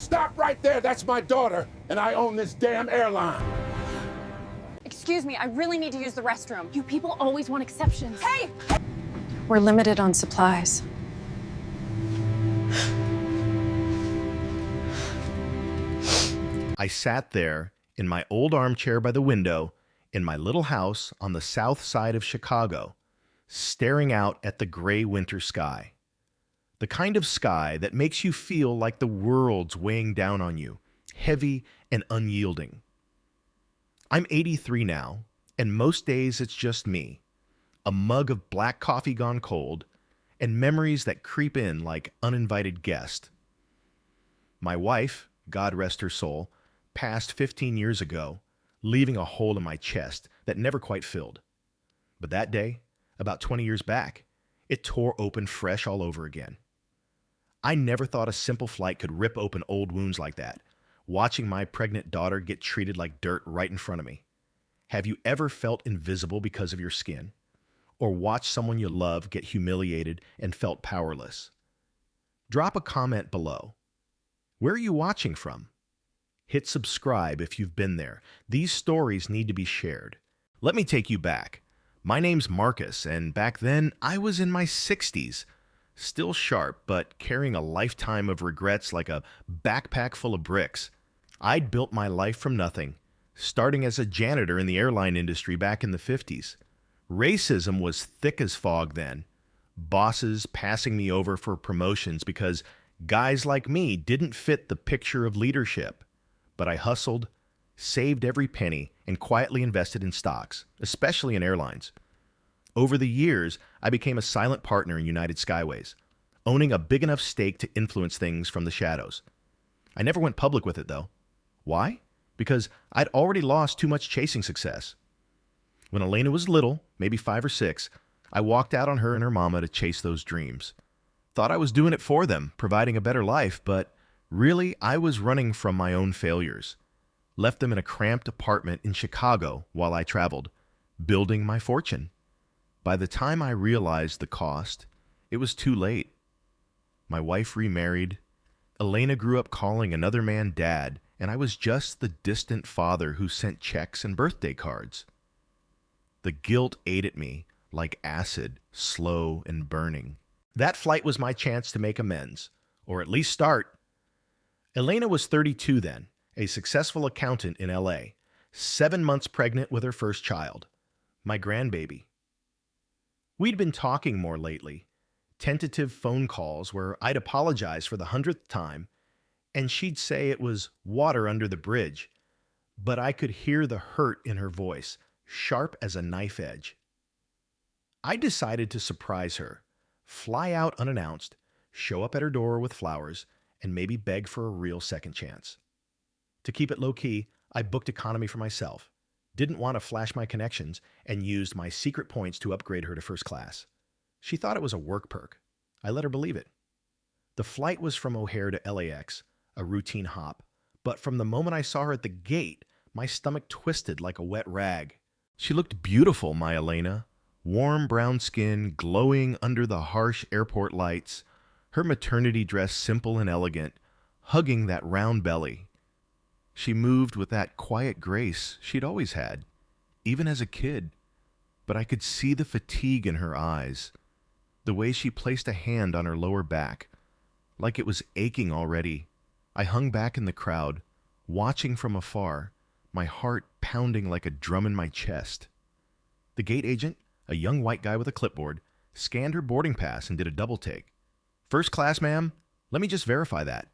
Stop right there. That's my daughter, and I own this damn airline. Excuse me, I really need to use the restroom. You people always want exceptions. Hey! We're limited on supplies. I sat there in my old armchair by the window in my little house on the south side of Chicago, staring out at the gray winter sky. The kind of sky that makes you feel like the world's weighing down on you, heavy and unyielding. I'm 83 now, and most days it's just me, a mug of black coffee gone cold, and memories that creep in like uninvited guests. My wife, God rest her soul, passed 15 years ago, leaving a hole in my chest that never quite filled. But that day, about 20 years back, it tore open fresh all over again. I never thought a simple flight could rip open old wounds like that, watching my pregnant daughter get treated like dirt right in front of me. Have you ever felt invisible because of your skin? Or watched someone you love get humiliated and felt powerless? Drop a comment below. Where are you watching from? Hit subscribe if you've been there. These stories need to be shared. Let me take you back. My name's Marcus, and back then I was in my 60s. Still sharp, but carrying a lifetime of regrets like a backpack full of bricks. I'd built my life from nothing, starting as a janitor in the airline industry back in the 50s. Racism was thick as fog then. Bosses passing me over for promotions because guys like me didn't fit the picture of leadership. But I hustled, saved every penny, and quietly invested in stocks, especially in airlines. Over the years, I became a silent partner in United Skyways, owning a big enough stake to influence things from the shadows. I never went public with it, though. Why? Because I'd already lost too much chasing success. When Elena was little, maybe 5 or 6, I walked out on her and her mama to chase those dreams. Thought I was doing it for them, providing a better life, but really, I was running from my own failures. Left them in a cramped apartment in Chicago while I traveled, building my fortune. By the time I realized the cost, it was too late. My wife remarried. Elena grew up calling another man dad, and I was just the distant father who sent checks and birthday cards. The guilt ate at me like acid, slow and burning. That flight was my chance to make amends, or at least start. Elena was 32 then, a successful accountant in LA, 7 months pregnant with her first child, my grandbaby. We'd been talking more lately, tentative phone calls where I'd apologize for the 100th time, and she'd say it was water under the bridge, but I could hear the hurt in her voice, sharp as a knife edge. I decided to surprise her, fly out unannounced, show up at her door with flowers, and maybe beg for a real second chance. To keep it low-key, I booked economy for myself. Didn't want to flash my connections, and used my secret points to upgrade her to first class. She thought it was a work perk. I let her believe it. The flight was from O'Hare to LAX, a routine hop, but from the moment I saw her at the gate, my stomach twisted like a wet rag. She looked beautiful, my Elena. Warm brown skin glowing under the harsh airport lights, her maternity dress simple and elegant, hugging that round belly. She moved with that quiet grace she'd always had, even as a kid, but I could see the fatigue in her eyes, the way she placed a hand on her lower back, like it was aching already. I hung back in the crowd, watching from afar, my heart pounding like a drum in my chest. The gate agent, a young white guy with a clipboard, scanned her boarding pass and did a double take. "First class, ma'am? Let me just verify that."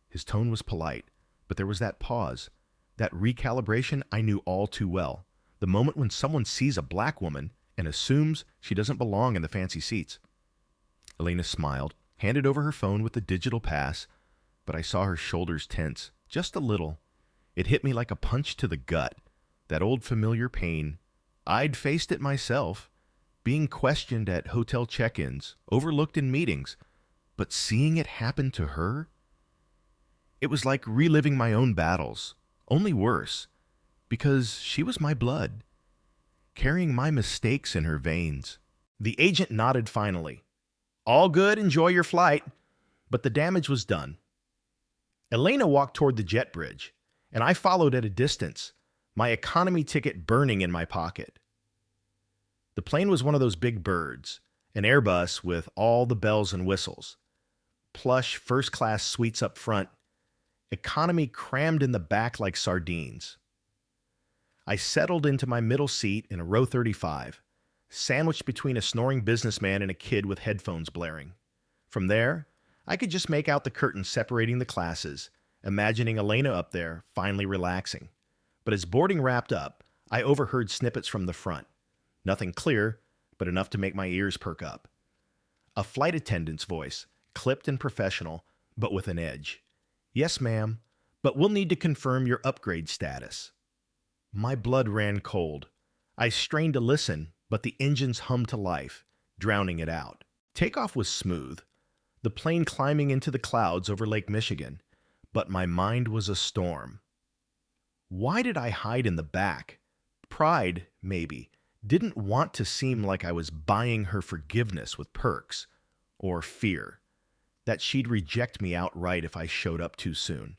His tone was polite, but there was that pause, that recalibration I knew all too well, the moment when someone sees a black woman and assumes she doesn't belong in the fancy seats. Elena smiled, handed over her phone with the digital pass, but I saw her shoulders tense, just a little. It hit me like a punch to the gut, that old familiar pain. I'd faced it myself, being questioned at hotel check-ins, overlooked in meetings, but seeing it happen to her? It was like reliving my own battles, only worse, because she was my blood, carrying my mistakes in her veins. The agent nodded finally. "All good, enjoy your flight," but the damage was done. Elena walked toward the jet bridge, and I followed at a distance, my economy ticket burning in my pocket. The plane was one of those big birds, an Airbus with all the bells and whistles. Plush first-class suites up front, economy crammed in the back like sardines. I settled into my middle seat in a row 35, sandwiched between a snoring businessman and a kid with headphones blaring. From there, I could just make out the curtains separating the classes, imagining Elena up there, finally relaxing. But as boarding wrapped up, I overheard snippets from the front. Nothing clear, but enough to make my ears perk up. A flight attendant's voice, clipped and professional, but with an edge. "Yes, ma'am, but we'll need to confirm your upgrade status." My blood ran cold. I strained to listen, but the engines hummed to life, drowning it out. Takeoff was smooth, the plane climbing into the clouds over Lake Michigan, but my mind was a storm. Why did I hide in the back? Pride, maybe. Didn't want to seem like I was buying her forgiveness with perks, or fear that she'd reject me outright if I showed up too soon.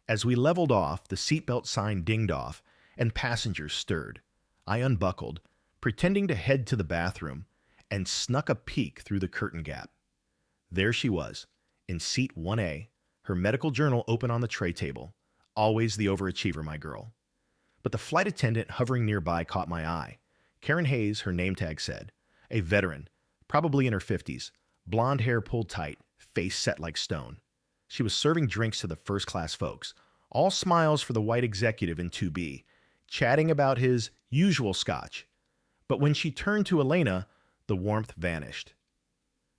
As we leveled off, the seatbelt sign dinged off, and passengers stirred. I unbuckled, pretending to head to the bathroom, and snuck a peek through the curtain gap. There she was, in seat 1A, her medical journal open on the tray table. Always the overachiever, my girl. But the flight attendant hovering nearby caught my eye. Karen Hayes, her name tag said. A veteran, probably in her 50s, blonde hair pulled tight, face set like stone. She was serving drinks to the first-class folks, all smiles for the white executive in 2B, chatting about his usual scotch. But when she turned to Elena, the warmth vanished.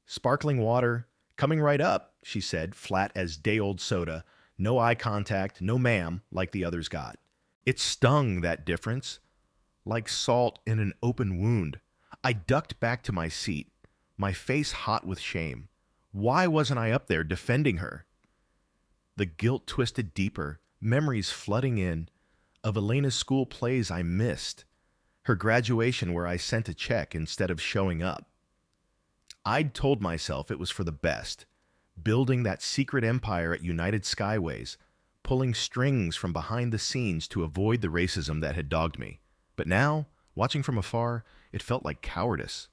"Sparkling water, coming right up," she said, flat as day-old soda, no eye contact, no ma'am, like the others got. It stung, that difference, like salt in an open wound. I ducked back to my seat, my face hot with shame. Why wasn't I up there defending her? The guilt twisted deeper, memories flooding in, of Elena's school plays I missed, her graduation where I sent a check instead of showing up. I'd told myself it was for the best, building that secret empire at United Skyways, pulling strings from behind the scenes to avoid the racism that had dogged me. But now, watching from afar, it felt like cowardice.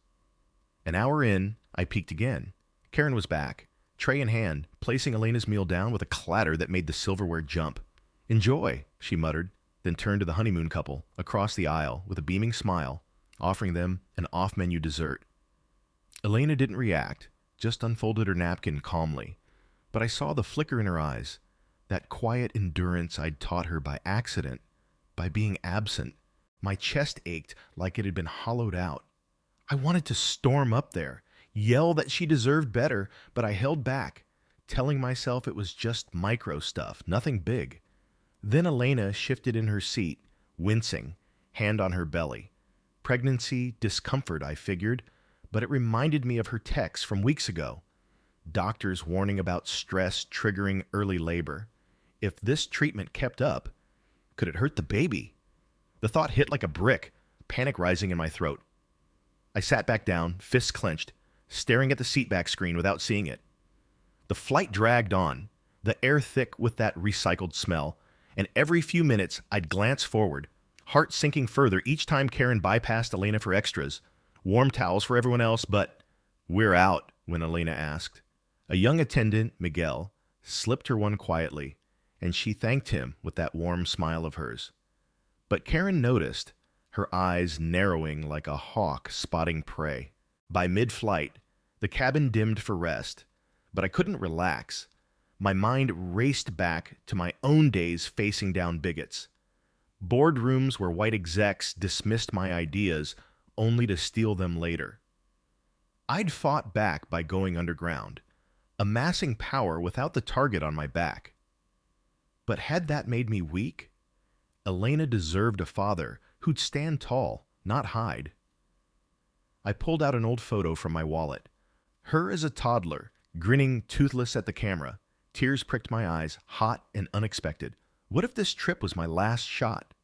An hour in, I peeked again. Karen was back, tray in hand, placing Elena's meal down with a clatter that made the silverware jump. "Enjoy," she muttered, then turned to the honeymoon couple, across the aisle, with a beaming smile, offering them an off-menu dessert. Elena didn't react, just unfolded her napkin calmly, but I saw the flicker in her eyes, that quiet endurance I'd taught her by accident, by being absent. My chest ached like it had been hollowed out. I wanted to storm up there, yell that she deserved better, but I held back, telling myself it was just micro stuff, nothing big. Then Elena shifted in her seat, wincing, hand on her belly. Pregnancy, discomfort, I figured, but it reminded me of her text from weeks ago. Doctors warning about stress triggering early labor. If this treatment kept up, could it hurt the baby? The thought hit like a brick, panic rising in my throat. I sat back down, fists clenched, staring at the seatback screen without seeing it. The flight dragged on, the air thick with that recycled smell, and every few minutes I'd glance forward, heart sinking further each time Karen bypassed Elena for extras. Warm towels for everyone else, but "We're out," when Elena asked. A young attendant, Miguel, slipped her one quietly, and she thanked him with that warm smile of hers. But Karen noticed, her eyes narrowing like a hawk spotting prey. By mid-flight, the cabin dimmed for rest, but I couldn't relax. My mind raced back to my own days facing down bigots. Boardrooms where white execs dismissed my ideas only to steal them later. I'd fought back by going underground, amassing power without the target on my back. But had that made me weak? Elena deserved a father who'd stand tall, not hide. I pulled out an old photo from my wallet. Her as a toddler, grinning toothless at the camera. Tears pricked my eyes, hot and unexpected. What if this trip was my last shot?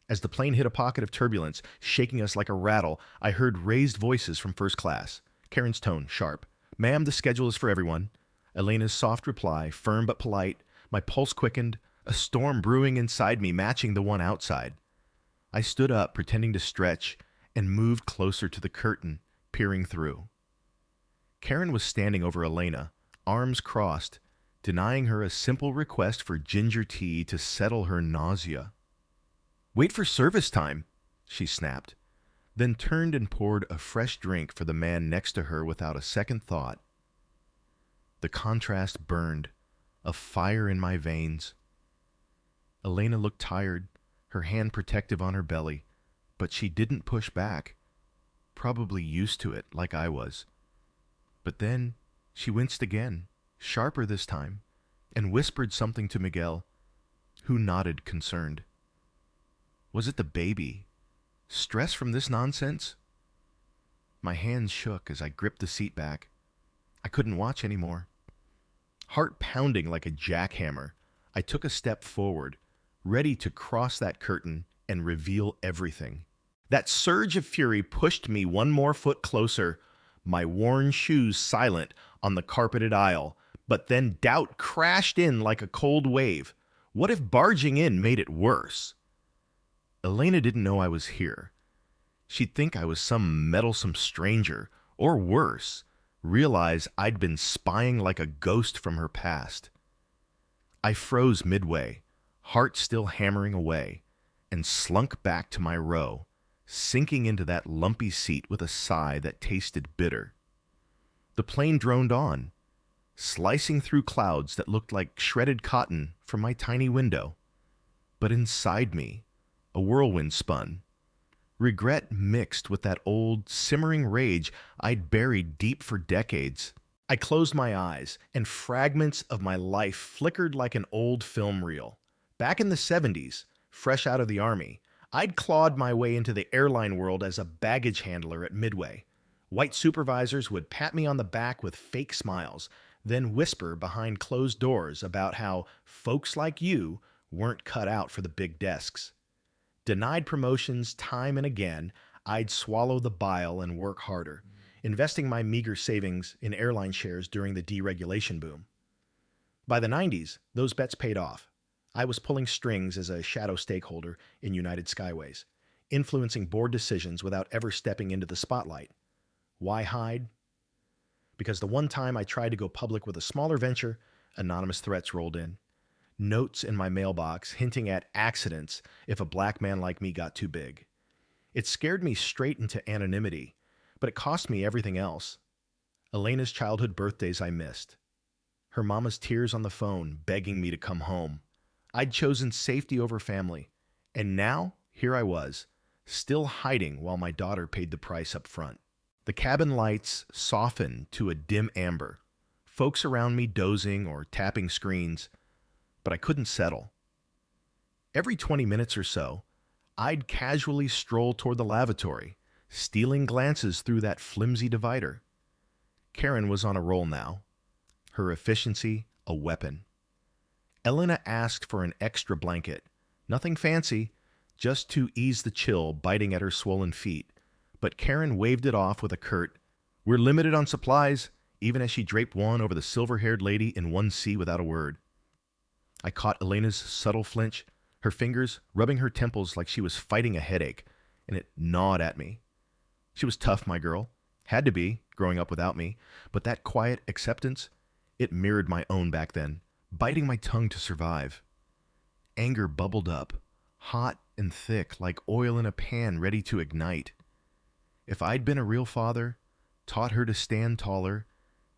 As the plane hit a pocket of turbulence, shaking us like a rattle, I heard raised voices from first class. Karen's tone, sharp. "Ma'am, the schedule is for everyone." Elena's soft reply, firm but polite, my pulse quickened, a storm brewing inside me matching the one outside. I stood up, pretending to stretch, and moved closer to the curtain, peering through. Karen was standing over Elena, arms crossed, denying her a simple request for ginger tea to settle her nausea. "Wait for service time," she snapped, then turned and poured a fresh drink for the man next to her without a second thought. The contrast burned, a fire in my veins. Elena looked tired, her hand protective on her belly, but she didn't push back, probably used to it like I was. But then she winced again, sharper this time, and whispered something to Miguel, who nodded concerned. Was it the baby? Stress from this nonsense? My hands shook as I gripped the seat back. I couldn't watch anymore. Heart pounding like a jackhammer, I took a step forward, ready to cross that curtain and reveal everything. That surge of fury pushed me one more foot closer, my worn shoes silent on the carpeted aisle, but then doubt crashed in like a cold wave. What if barging in made it worse? Elena didn't know I was here. She'd think I was some meddlesome stranger, or worse, realize I'd been spying like a ghost from her past. I froze midway, heart still hammering away, and slunk back to my row, sinking into that lumpy seat with a sigh that tasted bitter. The plane droned on, slicing through clouds that looked like shredded cotton from my tiny window. But inside me, a whirlwind spun. Regret mixed with that old, simmering rage I'd buried deep for decades. I closed my eyes, and fragments of my life flickered like an old film reel. Back in the 70s, fresh out of the Army, I'd clawed my way into the airline world as a baggage handler at Midway. White supervisors would pat me on the back with fake smiles, then whisper behind closed doors about how folks like you weren't cut out for the big desks. Denied promotions time and again, I'd swallow the bile and work harder, investing my meager savings in airline shares during the deregulation boom. By the 90s, those bets paid off. I was pulling strings as a shadow stakeholder in United Skyways, influencing board decisions without ever stepping into the spotlight. Why hide? Because the one time I tried to go public with a smaller venture, anonymous threats rolled in. Notes in my mailbox hinting at accidents if a black man like me got too big. It scared me straight into anonymity, but it cost me everything else. Elena's childhood birthdays I missed. Her mama's tears on the phone begging me to come home. I'd chosen safety over family, and now here I was, still hiding while my daughter paid the price up front. The cabin lights softened to a dim amber, folks around me dozing or tapping screens, but I couldn't settle. Every 20 minutes or so, I'd casually stroll toward the lavatory, stealing glances through that flimsy divider. Karen was on a roll now, her efficiency a weapon. Elena asked for an extra blanket, nothing fancy, just to ease the chill biting at her swollen feet, but Karen waved it off with a curt, "We're limited on supplies," even as she draped one over the silver-haired lady in 1C without a word. I caught Elena's subtle flinch, her fingers rubbing her temples like she was fighting a headache, and it gnawed at me. She was tough, my girl. Had to be, growing up without me, but that quiet acceptance, it mirrored my own back then, biting my tongue to survive. Anger bubbled up, hot and thick like oil in a pan ready to ignite. If I'd been a real father, taught her to stand taller,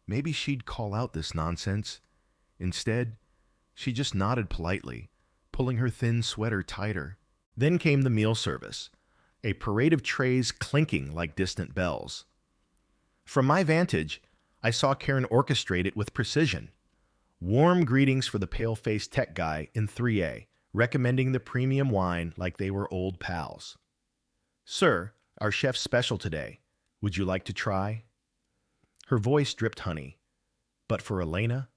maybe she'd call out this nonsense. Instead, she just nodded politely, pulling her thin sweater tighter. Then came the meal service, a parade of trays clinking like distant bells. From my vantage, I saw Karen orchestrate it with precision. Warm greetings for the pale-faced tech guy in 3A, recommending the premium wine like they were old pals. "Sir, our chef's special today. Would you like to try?" Her voice dripped honey. But for Elena,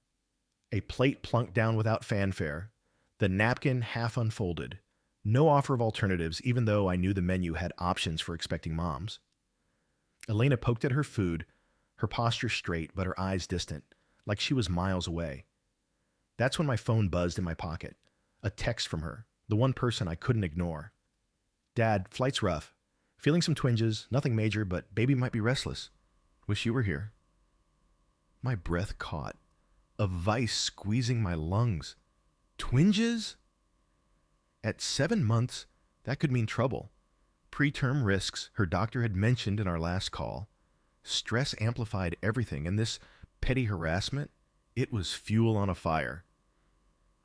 a plate plunked down without fanfare, the napkin half unfolded. No offer of alternatives, even though I knew the menu had options for expecting moms. Elena poked at her food, her posture straight but her eyes distant, like she was miles away. That's when my phone buzzed in my pocket. A text from her, the one person I couldn't ignore. "Dad, flight's rough. Feeling some twinges, nothing major, but baby might be restless. Wish you were here." My breath caught, a vice squeezing my lungs. Twinges? At 7 months, that could mean trouble. Preterm risks her doctor had mentioned in our last call. Stress amplified everything, and this petty harassment, it was fuel on a fire.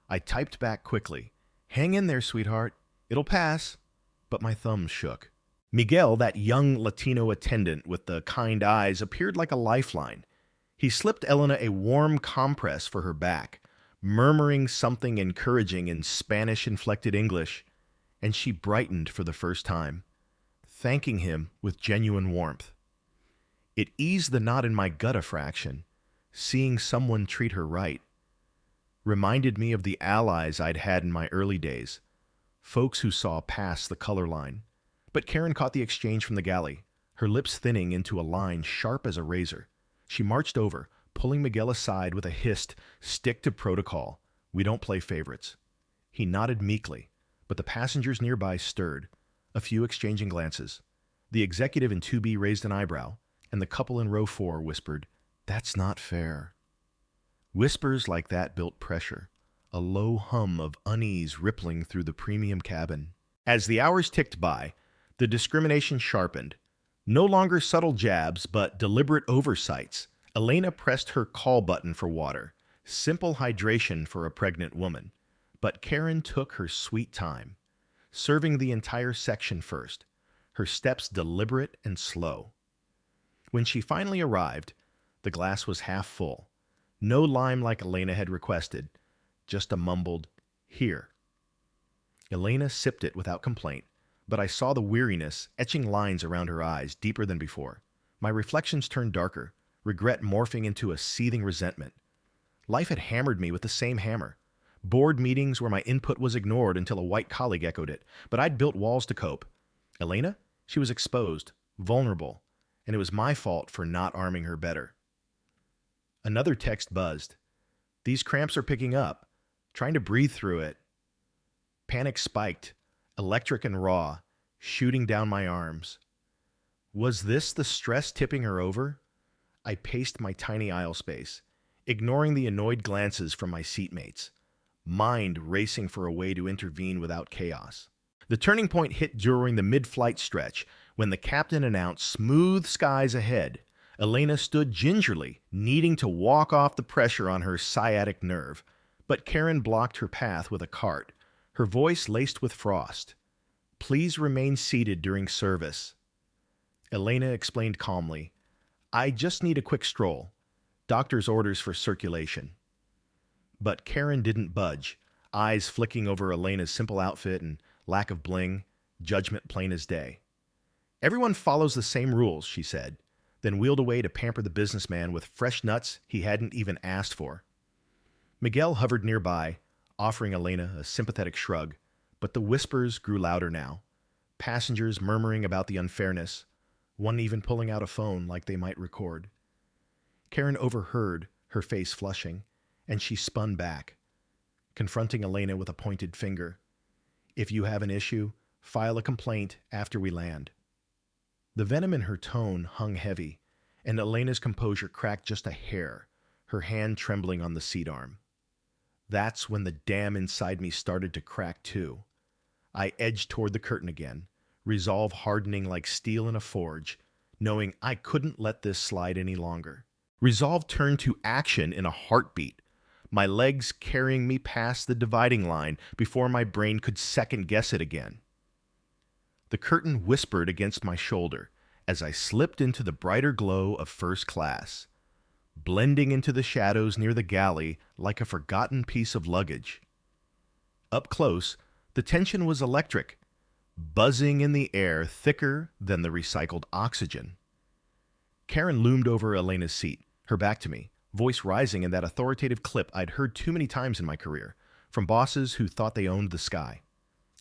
I typed back quickly, "Hang in there, sweetheart. It'll pass." But my thumbs shook. Miguel, that young Latino attendant with the kind eyes, appeared like a lifeline. He slipped Elena a warm compress for her back, murmuring something encouraging in Spanish-inflected English, and she brightened for the first time, thanking him with genuine warmth. It eased the knot in my gut a fraction, seeing someone treat her right. Reminded me of the allies I'd had in my early days, folks who saw past the color line. But Karen caught the exchange from the galley, her lips thinning into a line sharp as a razor. She marched over, pulling Miguel aside with a hissed, "Stick to protocol. We don't play favorites." He nodded meekly, but the passengers nearby stirred, a few exchanging glances. The executive in 2B raised an eyebrow, and the couple in row 4 whispered, "That's not fair." Whispers like that built pressure, a low hum of unease rippling through the premium cabin. As the hours ticked by, the discrimination sharpened. No longer subtle jabs, but deliberate oversights. Elena pressed her call button for water, simple hydration for a pregnant woman. But Karen took her sweet time, serving the entire section first, her steps deliberate and slow. When she finally arrived, the glass was half full. No lime like Elena had requested, just a mumbled, "Here." Elena sipped it without complaint, but I saw the weariness etching lines around her eyes deeper than before. My reflections turned darker, regret morphing into a seething resentment. Life had hammered me with the same hammer. Board meetings where my input was ignored until a white colleague echoed it, but I'd built walls to cope. Elena? She was exposed, vulnerable, and it was my fault for not arming her better. Another text buzzed. "These cramps are picking up. Trying to breathe through it." Panic spiked, electric and raw, shooting down my arms. Was this the stress tipping her over? I paced my tiny aisle space, ignoring the annoyed glances from my seatmates, mind racing for a way to intervene without chaos. The turning point hit during the mid-flight stretch when the captain announced smooth skies ahead. Elena stood gingerly, needing to walk off the pressure on her sciatic nerve, but Karen blocked her path with a cart, her voice laced with frost. "Please remain seated during service." Elena explained calmly, "I just need a quick stroll. Doctor's orders for circulation." But Karen didn't budge, eyes flicking over Elena's simple outfit and lack of bling, judgment plain as day. "Everyone follows the same rules," she said, then wheeled away to pamper the businessman with fresh nuts he hadn't even asked for. Miguel hovered nearby, offering Elena a sympathetic shrug, but the whispers grew louder now, passengers murmuring about the unfairness, one even pulling out a phone like they might record. Karen overheard, her face flushing, and she spun back, confronting Elena with a pointed finger. "If you have an issue, file a complaint after we land." The venom in her tone hung heavy, and Elena's composure cracked just a hair, her hand trembling on the seat arm. That's when the dam inside me started to crack too. I edged toward the curtain again, resolve hardening like steel in a forge, knowing I couldn't let this slide any longer. Resolve turned to action in a heartbeat, my legs carrying me past the dividing line before my brain could second-guess it again. The curtain whispered against my shoulder as I slipped into the brighter glow of first class, blending into the shadows near the galley like a forgotten piece of luggage. Up close, the tension was electric, buzzing in the air thicker than the recycled oxygen. Karen loomed over Elena's seat, her back to me, voice rising in that authoritative clip I'd heard too many times in my career, from bosses who thought they owned the sky.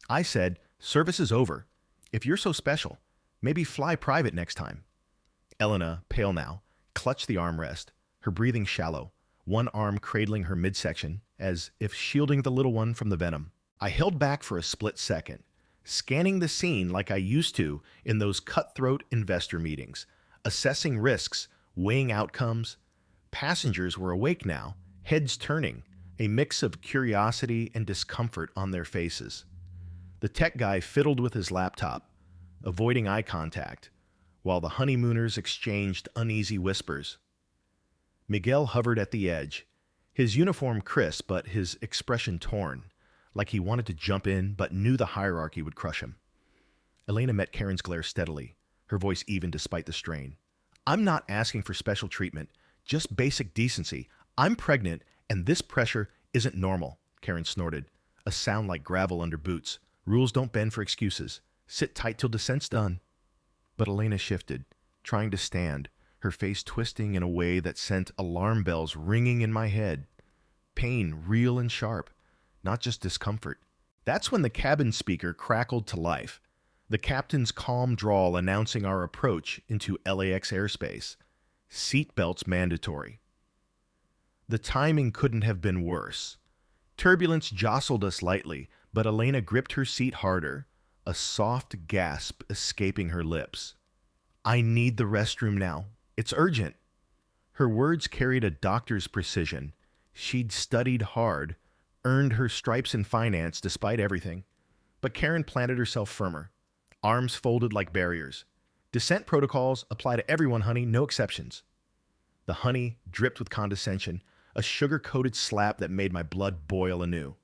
I said, "Service is over. If you're so special, maybe fly private next time." Elena, pale now, clutched the armrest, her breathing shallow, one arm cradling her midsection, as if shielding the little one from the venom. I held back for a split second, scanning the scene like I used to in those cutthroat investor meetings, assessing risks, weighing outcomes. Passengers were awake now, heads turning, a mix of curiosity and discomfort on their faces. The tech guy fiddled with his laptop, avoiding eye contact, while the honeymooners exchanged uneasy whispers. Miguel hovered at the edge, his uniform crisp but his expression torn, like he wanted to jump in but knew the hierarchy would crush him. Elena met Karen's glare steadily, her voice even despite the strain. "I'm not asking for special treatment, just basic decency. I'm pregnant, and this pressure isn't normal," Karen snorted, a sound like gravel under boots. "Rules don't bend for excuses. Sit tight till descent's done." But Elena shifted, trying to stand, her face twisting in a way that sent alarm bells ringing in my head. Pain real and sharp, not just discomfort. That's when the cabin speaker crackled to life, the captain's calm drawl announcing our approach into LAX airspace. Seatbelts mandatory. The timing couldn't have been worse. Turbulence jostled us lightly, but Elena gripped her seat harder, a soft gasp escaping her lips. "I need the restroom now. It's urgent." Her words carried a doctor's precision. She'd studied hard, earned her stripes in finance despite everything. But Karen planted herself firmer, arms folded like barriers. "Descent protocols apply to everyone, honey, no exceptions." The honey dripped with condescension, a sugar-coated slap that made my blood boil anew.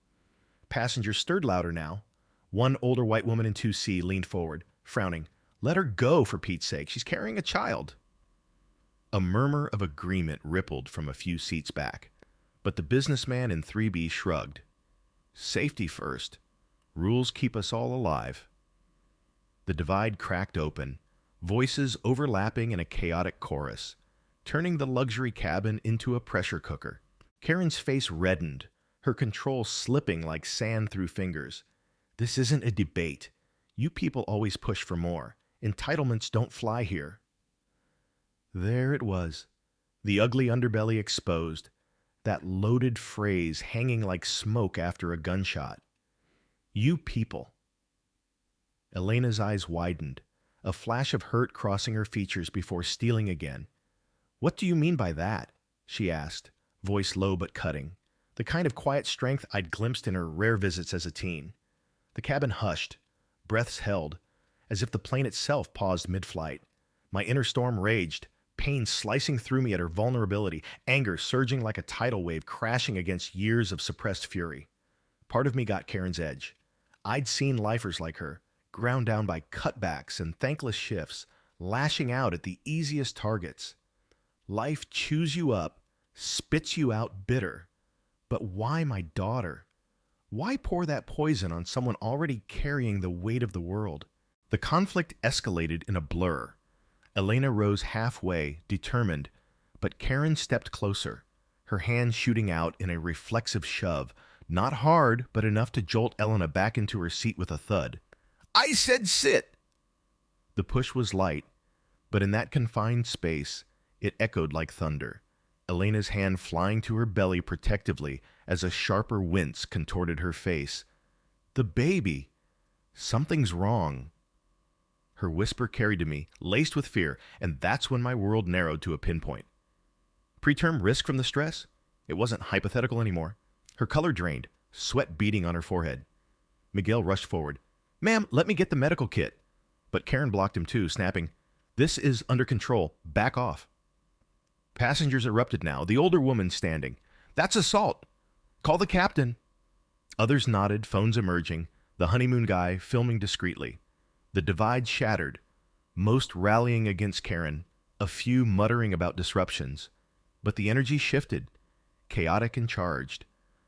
Passengers stirred louder now. One older white woman in 2C leaned forward, frowning. "Let her go, for Pete's sake. She's carrying a child." A murmur of agreement rippled from a few seats back, but the businessman in 3B shrugged. "Safety first. Rules keep us all alive." The divide cracked open, voices overlapping in a chaotic chorus, turning the luxury cabin into a pressure cooker. Karen's face reddened, her control slipping like sand through fingers. "This isn't a debate. You people always push for more. Entitlements don't fly here." There it was, the ugly underbelly exposed, that loaded phrase hanging like smoke after a gunshot. "You people." Elena's eyes widened, a flash of hurt crossing her features before steeling again. "What do you mean by that?" she asked, voice low but cutting, the kind of quiet strength I'd glimpsed in her rare visits as a teen. The cabin hushed, breaths held, as if the plane itself paused mid-flight. My inner storm raged, pain slicing through me at her vulnerability, anger surging like a tidal wave crashing against years of suppressed fury. Part of me got Karen's edge. I'd seen lifers like her, ground down by cutbacks and thankless shifts, lashing out at the easiest targets. Life chews you up, spits you out bitter. But why my daughter? Why pour that poison on someone already carrying the weight of the world? The conflict escalated in a blur. Elena rose halfway, determined, but Karen stepped closer, her hand shooting out in a reflexive shove, not hard, but enough to jolt Elena back into her seat with a thud. "I said sit!" The push was light, but in that confined space, it echoed like thunder, Elena's hand flying to her belly protectively as a sharper wince contorted her face. "The baby! Something's wrong." Her whisper carried to me, laced with fear, and that's when my world narrowed to a pinpoint. Preterm risk from the stress? It wasn't hypothetical anymore. Her color drained, sweat beading on her forehead. Miguel rushed forward. "Ma'am, let me get the medical kit." But Karen blocked him too, snapping, "This is under control. Back off." Passengers erupted now, the older woman standing. "That's assault. Call the captain." Others nodded, phones emerging, the honeymoon guy filming discreetly. The divide shattered, most rallying against Karen, a few muttering about disruptions. But the energy shifted, chaotic and charged.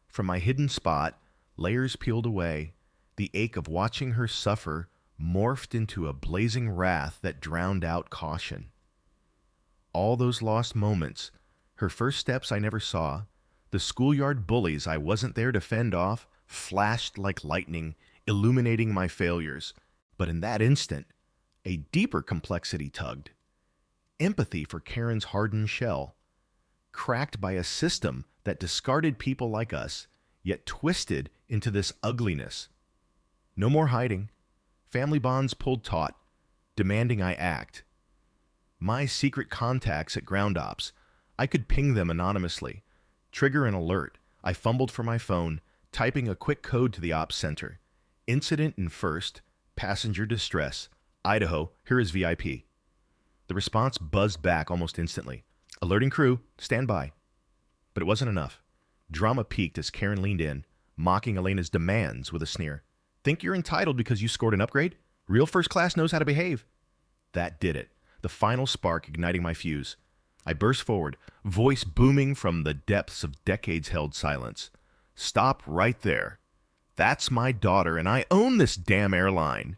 From my hidden spot, layers peeled away, the ache of watching her suffer morphed into a blazing wrath that drowned out caution. All those lost moments, her first steps I never saw, the schoolyard bullies I wasn't there to fend off, flashed like lightning, illuminating my failures. But in that instant, a deeper complexity tugged. Empathy for Karen's hardened shell. cracked by a system that discarded people like us, yet twisted into this ugliness. No more hiding. Family bonds pulled taut, demanding I act. My secret contacts at ground ops, I could ping them anonymously, trigger an alert. I fumbled for my phone, typing a quick code to the ops center. Incident in first, passenger distress, Idaho, here is VIP. The response buzzed back almost instantly. Alerting crew, stand by. But it wasn't enough. Drama peaked as Karen leaned in, mocking Elena's demands with a sneer. Think you're entitled because you scored an upgrade? Real first class knows how to behave. That did it. The final spark igniting my fuse. I burst forward, voice booming from the depths of decades-held silence. Stop right there. That's my daughter, and I own this damn airline.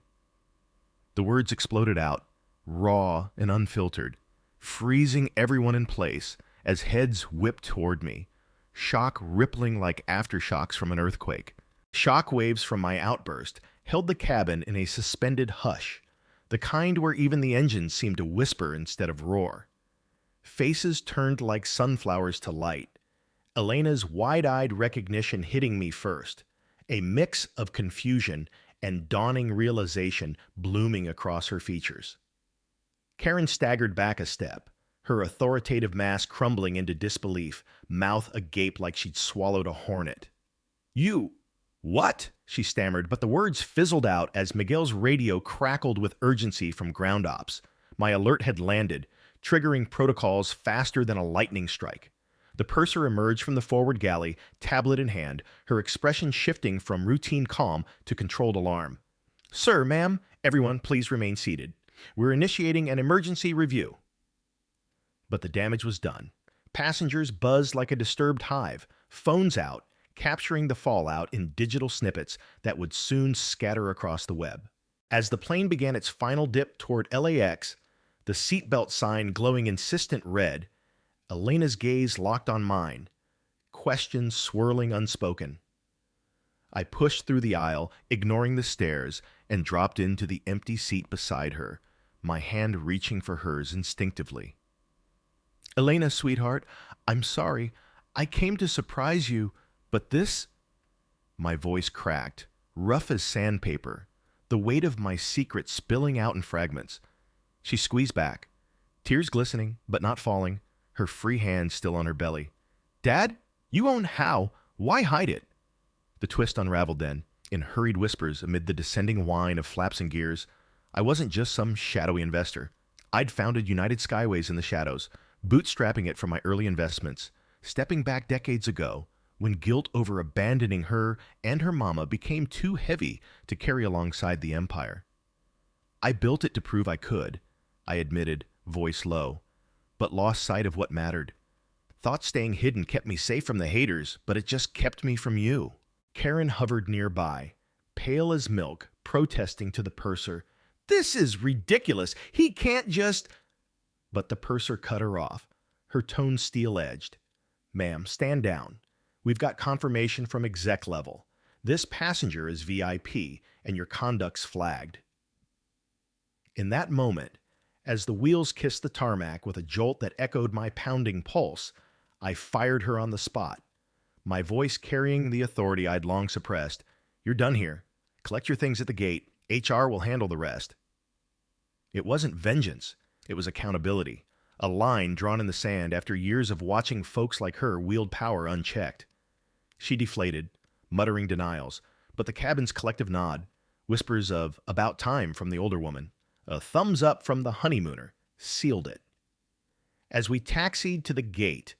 The words exploded out, raw and unfiltered, freezing everyone in place as heads whipped toward me, shock rippling like aftershocks from an earthquake. Shock waves from my outburst held the cabin in a suspended hush, the kind where even the engines seemed to whisper instead of roar. Faces turned like sunflowers to light, Elena's wide-eyed recognition hitting me first, a mix of confusion and dawning realization blooming across her features. Karen staggered back a step, her authoritative mask crumbling into disbelief, mouth agape like she'd swallowed a hornet. You... What? She stammered, but the words fizzled out as Miguel's radio crackled with urgency from ground ops. My alert had landed, triggering protocols faster than a lightning strike. The purser emerged from the forward galley, tablet in hand, her expression shifting from routine calm to controlled alarm. Sir, ma'am, everyone please remain seated. We're initiating an emergency review. But the damage was done. Passengers buzzed like a disturbed hive, phones out, capturing the fallout in digital snippets that would soon scatter across the web. As the plane began its final dip toward LAX, the seatbelt sign glowing insistent red, Elena's gaze locked on mine, questions swirling unspoken. I pushed through the aisle, ignoring the stairs, and dropped into the empty seat beside her, my hand reaching for hers instinctively. Elena, sweetheart, I'm sorry. I came to surprise you, but this... My voice cracked, rough as sandpaper, the weight of my secret spilling out in fragments. She squeezed back, tears glistening, but not falling, her free hand still on her belly. Dad, you own how? Why hide it? The twist unraveled then, in hurried whispers amid the descending whine of flaps and gears. I wasn't just some shadowy investor. I'd founded United Skyways in the shadows, bootstrapping it from my early investments, stepping back decades ago, when guilt over abandoning her and her mama became too heavy to carry alongside the empire. I built it to prove I could, I admitted, voice low, but lost sight of what mattered. Thought staying hidden kept me safe from the haters, but it just kept me from you. Karen hovered nearby, pale as milk, protesting to the purser. This is ridiculous. He can't just... But the purser cut her off, her tone steel-edged. Ma'am, stand down. We've got confirmation from exec level. This passenger is VIP, and your conduct's flagged. In that moment, as the wheels kissed the tarmac with a jolt that echoed my pounding pulse, I fired her on the spot, my voice carrying the authority I'd long suppressed. You're done here. Collect your things at the gate. HR will handle the rest. It wasn't vengeance. It was accountability. A line drawn in the sand after years of watching folks like her wield power unchecked. She deflated, muttering denials, but the cabin's collective nod, whispers of about time from the older woman, a thumbs up from the honeymooner, sealed it. As we taxied to the gate,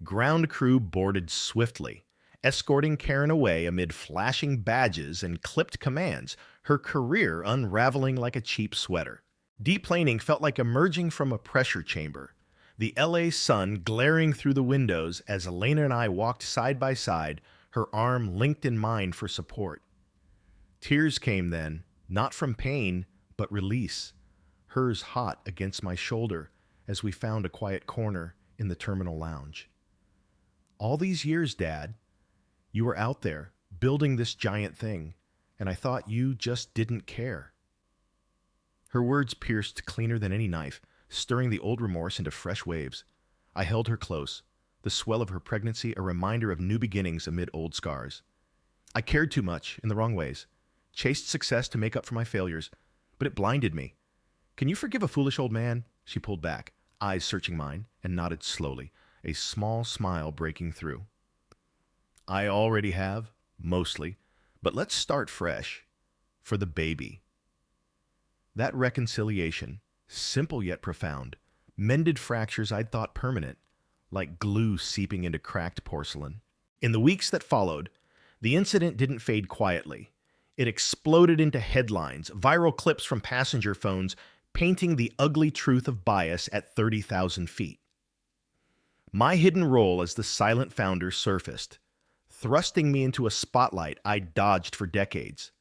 ground crew boarded swiftly, escorting Karen away amid flashing badges and clipped commands, her career unraveling like a cheap sweater. Deplaning felt like emerging from a pressure chamber, the LA sun glaring through the windows as Elena and I walked side by side, her arm linked in mine for support. Tears came then, not from pain, but release, hers hot against my shoulder as we found a quiet corner in the terminal lounge. All these years, Dad, you were out there, building this giant thing, and I thought you just didn't care. Her words pierced cleaner than any knife, stirring the old remorse into fresh waves. I held her close, the swell of her pregnancy a reminder of new beginnings amid old scars. I cared too much, in the wrong ways, chased success to make up for my failures, but it blinded me. Can you forgive a foolish old man? She pulled back, eyes searching mine, and nodded slowly, a small smile breaking through. I already have, mostly, but let's start fresh. For the baby. That reconciliation, simple yet profound, mended fractures I'd thought permanent, like glue seeping into cracked porcelain. In the weeks that followed, the incident didn't fade quietly. It exploded into headlines, viral clips from passenger phones painting the ugly truth of bias at 30,000 feet. My hidden role as the silent founder surfaced, thrusting me into a spotlight I'd dodged for decades.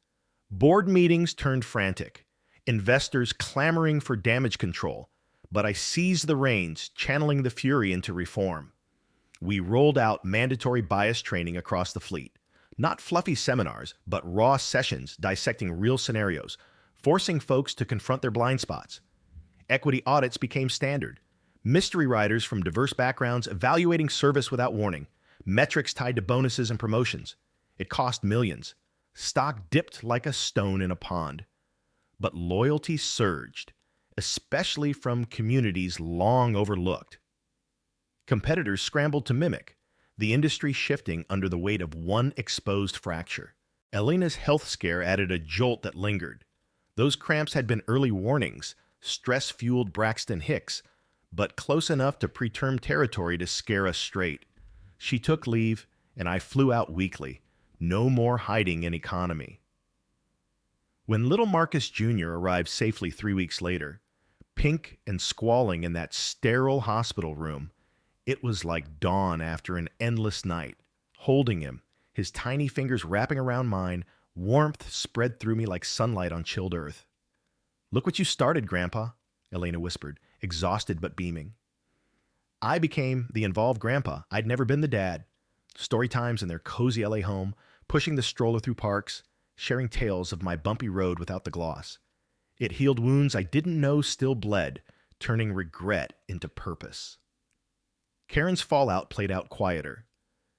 Board meetings turned frantic, investors clamoring for damage control, but I seized the reins, channeling the fury into reform. We rolled out mandatory bias training across the fleet. Not fluffy seminars, but raw sessions dissecting real scenarios, forcing folks to confront their blind spots. Equity audits became standard. Mystery riders from diverse backgrounds evaluating service without warning. Metrics tied to bonuses and promotions. It cost millions. Stock dipped like a stone in a pond. But loyalty surged, especially from communities long overlooked. Competitors scrambled to mimic, the industry shifting under the weight of one exposed fracture. Elena's health scare added a jolt that lingered. Those cramps had been early warnings, stress-fueled Braxton Hicks, but close enough to preterm territory to scare us straight. She took leave, and I flew out weekly. No more hiding in economy. When little Marcus Jr. arrived safely 3 weeks later, pink and squalling in that sterile hospital room, it was like dawn after an endless night. Holding him, his tiny fingers wrapping around mine, warmth spread through me like sunlight on chilled earth. "Look what you started, Grandpa," Elena whispered, exhausted but beaming. I became the involved grandpa. I'd never been the dad. Story times in their cozy LA home, pushing the stroller through parks, sharing tales of my bumpy road without the gloss. It healed wounds I didn't know still bled, turning regret into purpose. Karen's fallout played out quieter.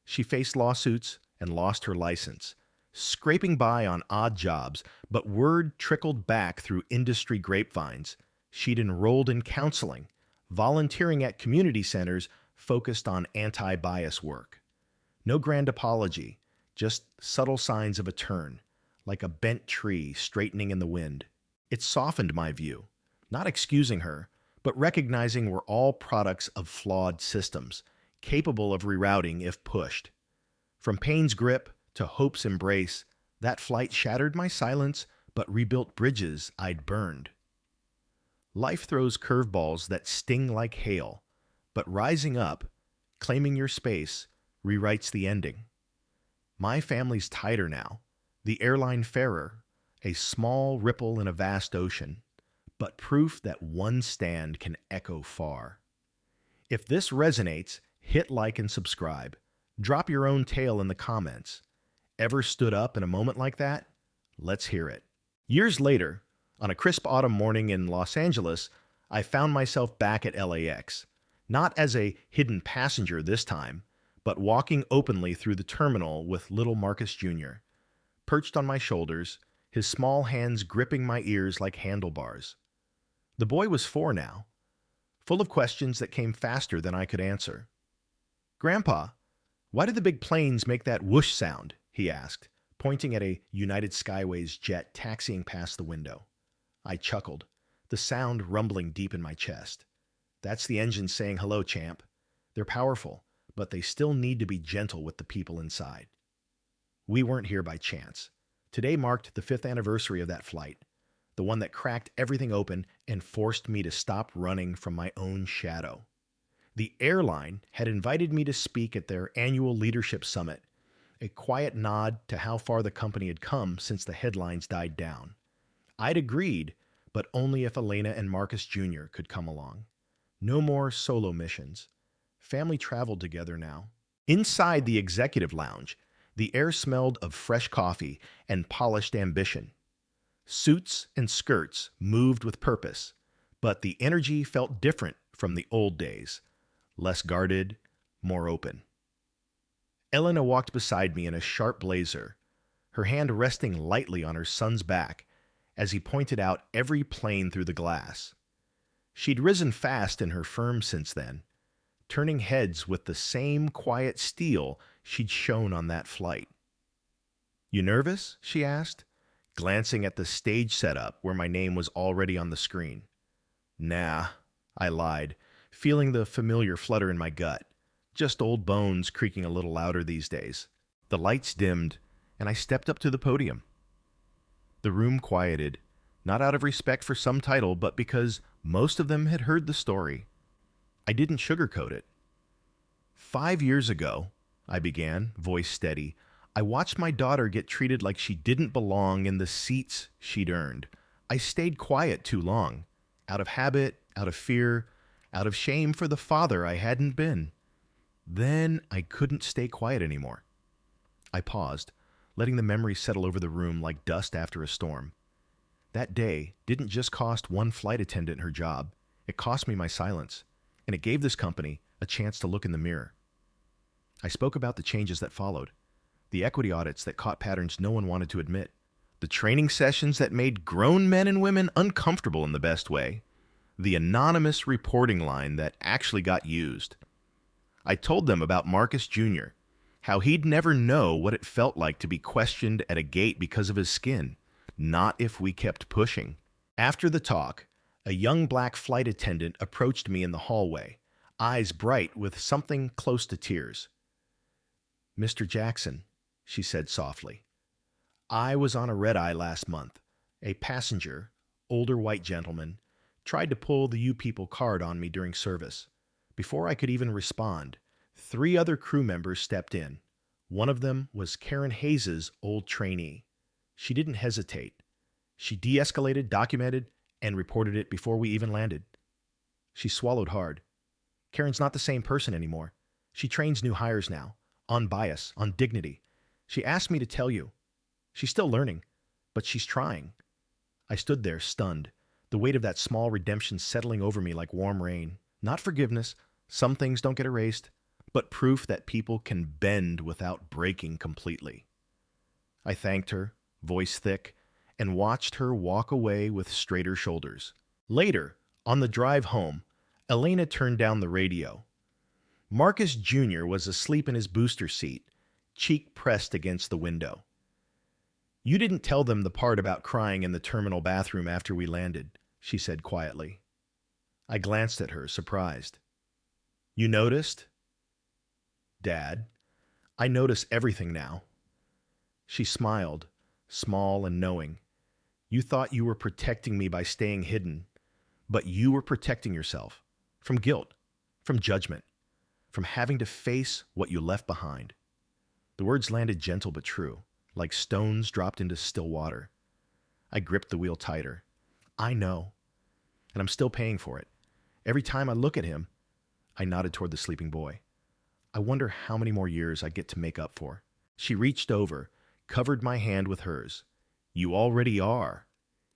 She faced lawsuits and lost her license, scraping by on odd jobs, but word trickled back through industry grapevines. She'd enrolled in counseling, volunteering at community centers focused on anti-bias work. No grand apology, just subtle signs of a turn, like a bent tree straightening in the wind. It softened my view, not excusing her, but recognizing we're all products of flawed systems, capable of rerouting if pushed. From pain's grip to hope's embrace, that flight shattered my silence but rebuilt bridges I'd burned. Life throws curveballs that sting like hail, but rising up, claiming your space, rewrites the ending. My family's tighter now, the airline fairer, a small ripple in a vast ocean, but proof that one stand can echo far. If this resonates, hit like and subscribe. Drop your own tale in the comments. Ever stood up in a moment like that? Let's hear it. Years later, on a crisp autumn morning in Los Angeles, I found myself back at LAX, not as a hidden passenger this time, but walking openly through the terminal with little Marcus Jr., perched on my shoulders, his small hands gripping my ears like handlebars. The boy was 4 now, full of questions that came faster than I could answer. "Grandpa, why did the big planes make that whoosh sound?" he asked, pointing at a United Skyways jet taxiing past the window. I chuckled, the sound rumbling deep in my chest. "That's the engine saying hello, champ. They're powerful, but they still need to be gentle with the people inside." We weren't here by chance. Today marked the 5th anniversary of that flight, the one that cracked everything open and forced me to stop running from my own shadow. The airline had invited me to speak at their annual leadership summit, a quiet nod to how far the company had come since the headlines died down. I'd agreed, but only if Elena and Marcus Jr. could come along. No more solo missions. Family traveled together now. Inside the executive lounge, the air smelled of fresh coffee and polished ambition. Suits and skirts moved with purpose, but the energy felt different from the old days. Less guarded, more open. Elena walked beside me in a sharp blazer, her hand resting lightly on her son's back as he pointed out every plane through the glass. She'd risen fast in her firm since then, turning heads with the same quiet steel she'd shown on that flight. "You nervous?" she asked, glancing at the stage setup where my name was already on the screen. "Nah," I lied, feeling the familiar flutter in my gut. Just old bones creaking a little louder these days. The lights dimmed, and I stepped up to the podium. The room quieted, not out of respect for some title, but because most of them had heard the story. I didn't sugarcoat it. 5 years ago, I began, voice steady, I watched my daughter get treated like she didn't belong in the seats she'd earned. I stayed quiet too long, out of habit, out of fear, out of shame for the father I hadn't been. Then I couldn't stay quiet anymore. I paused, letting the memory settle over the room like dust after a storm. That day didn't just cost one flight attendant her job. It cost me my silence, and it gave this company a chance to look in the mirror. I spoke about the changes that followed, the equity audits that caught patterns no one wanted to admit, the training sessions that made grown men and women uncomfortable in the best way, the anonymous reporting line that actually got used. I told them about Marcus Jr., how he'd never know what it felt like to be questioned at a gate because of his skin, not if we kept pushing. After the talk, a young black flight attendant approached me in the hallway, eyes bright with something close to tears. "Mr. Jackson," she said softly, "I was on a red-eye last month. A passenger, older white gentleman, tried to pull the You People card on me during service. Before I could even respond, 3 other crew members stepped in. One of them was Karen Hayes' old trainee. She didn't hesitate. She de-escalated, documented, and reported it before we even landed." She swallowed hard. "Karen's not the same person anymore. She trains new hires now, on bias, on dignity. She asked me to tell you. She's still learning, but she's trying." I stood there, stunned, the weight of that small redemption settling over me like warm rain. Not forgiveness, some things don't get erased, but proof that people can bend without breaking completely. I thanked her, voice thick, and watched her walk away with straighter shoulders. Later, on the drive home, Elena turned down the radio. Marcus Jr. was asleep in his booster seat, cheek pressed against the window. "You didn't tell them the part about crying in the terminal bathroom after we landed," she said quietly. I glanced at her, surprised. "You noticed?" "Dad, I notice everything now." She smiled, small and knowing. "You thought you were protecting me by staying hidden, but you were protecting yourself from guilt, from judgment, from having to face what you left behind." The words landed gentle but true, like stones dropped into still water. I gripped the wheel tighter. "I know, and I'm still paying for it. Every time I look at him," I nodded toward the sleeping boy, "I wonder how many more years I get to make up for." She reached over, covered my hand with hers. "You already are.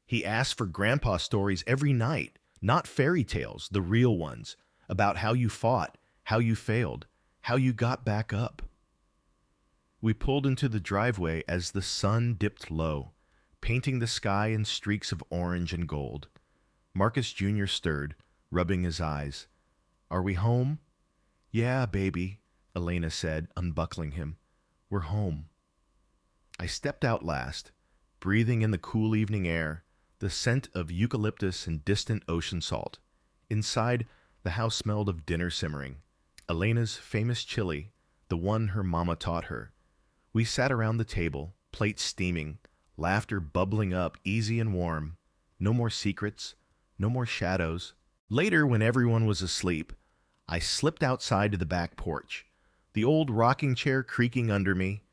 He asks for grandpa stories every night, not fairy tales, the real ones, about how you fought, how you failed, how you got back up." We pulled into the driveway as the sun dipped low, painting the sky in streaks of orange and gold. Marcus Jr. stirred, rubbing his eyes. "Are we home?" "Yeah, baby," Elena said, unbuckling him. "We're home." I stepped out last, breathing in the cool evening air, the scent of eucalyptus and distant ocean salt. Inside, the house smelled of dinner simmering. Elena's famous chili, the one her mama taught her. We sat around the table, plates steaming, laughter bubbling up easy and warm. No more secrets, no more shadows. Later, when everyone was asleep, I slipped outside to the back porch, the old rocking chair creaking under me.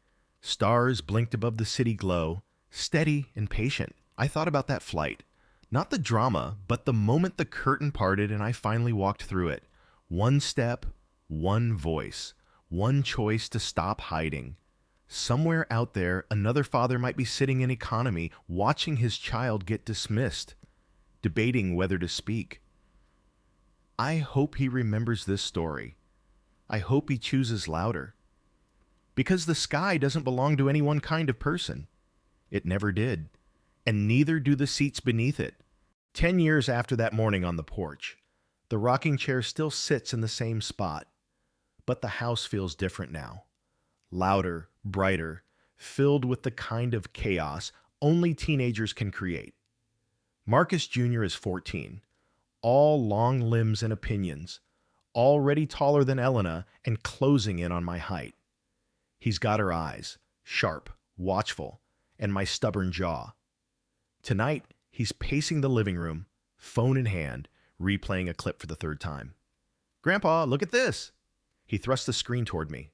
Stars blinked above the city glow, steady and patient. I thought about that flight. Not the drama, but the moment the curtain parted and I finally walked through it. One step, one voice, one choice to stop hiding. Somewhere out there, another father might be sitting in economy, watching his child get dismissed, debating whether to speak. I hope he remembers this story. I hope he chooses louder. Because the sky doesn't belong to any one kind of person. It never did. And neither do the seats beneath it. 10 years after that morning on the porch, the rocking chair still sits in the same spot. But the house feels different now. Louder, brighter, filled with the kind of chaos only teenagers can create. Marcus Jr. is 14, all long limbs and opinions, already taller than Elena and closing in on my height. He's got her eyes, sharp, watchful, and my stubborn jaw. Tonight, he's pacing the living room, phone in hand, replaying a clip for the third time. "Grandpa, look at this!" He thrusts the screen toward me.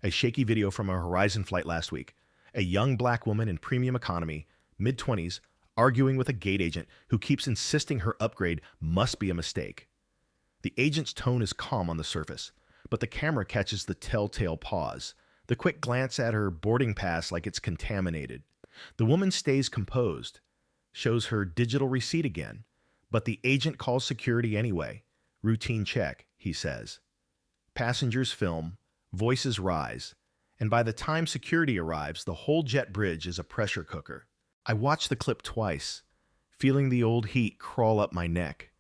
A shaky video from a Horizon flight last week. A young black woman in premium economy, mid-20s, arguing with a gate agent who keeps insisting her upgrade must be a mistake. The agent's tone is calm on the surface, but the camera catches the telltale pause, the quick glance at her boarding pass like it's contaminated. The woman stays composed, shows her digital receipt again, but the agent calls security anyway. "Routine check," he says. Passengers film, voices rise, and by the time security arrives, the whole jet bridge is a pressure cooker. I watch the clip twice, feeling the old heat crawl up my neck.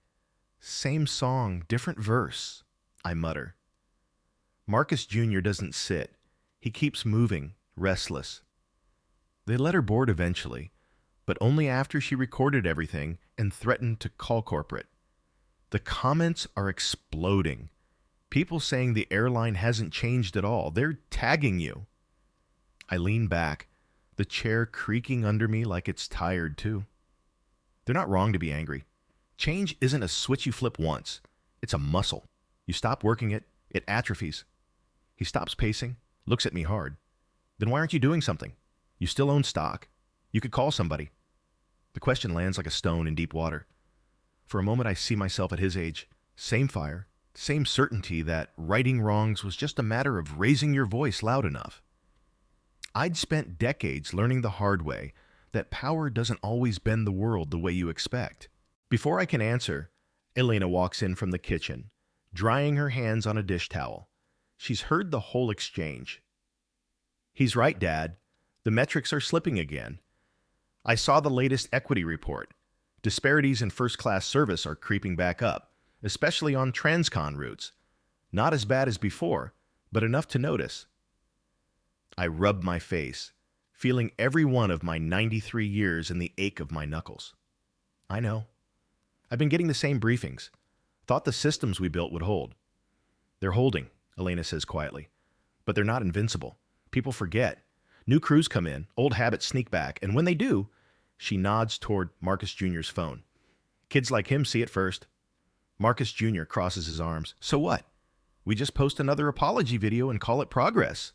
"Same song, different verse," I mutter. Marcus Jr. doesn't sit. He keeps moving, restless. They let her board eventually, but only after she recorded everything and threatened to call corporate. The comments are exploding. People saying the airline hasn't changed at all. They're tagging you. I lean back, the chair creaking under me like it's tired too. They're not wrong to be angry. Change isn't a switch you flip once. It's a muscle. You stop working it, it atrophies. He stops pacing, looks at me hard. "Then why aren't you doing something? You still own stock. You could call somebody." The question lands like a stone in deep water. For a moment I see myself at his age. Same fire, same certainty that righting wrongs was just a matter of raising your voice loud enough. I'd spent decades learning the hard way that power doesn't always bend the world the way you expect. Before I can answer, Elena walks in from the kitchen, drying her hands on a dish towel. She's heard the whole exchange. "He's right, Dad. The metrics are slipping again. I saw the latest equity report. Disparities in first-class service are creeping back up, especially on transcon routes. Not as bad as before, but enough to notice." I rub my face, feeling every one of my 93 years in the ache of my knuckles. I know. I've been getting the same briefings. Thought the systems we built would hold. "They're holding," Elena says quietly. "But they're not invincible. People forget. New crews come in, old habits sneak back, and when they do," she nods toward Marcus Jr.'s phone. "Kids like him see it first." Marcus Jr. crosses his arms. "So what? We just post another apology video and call it progress."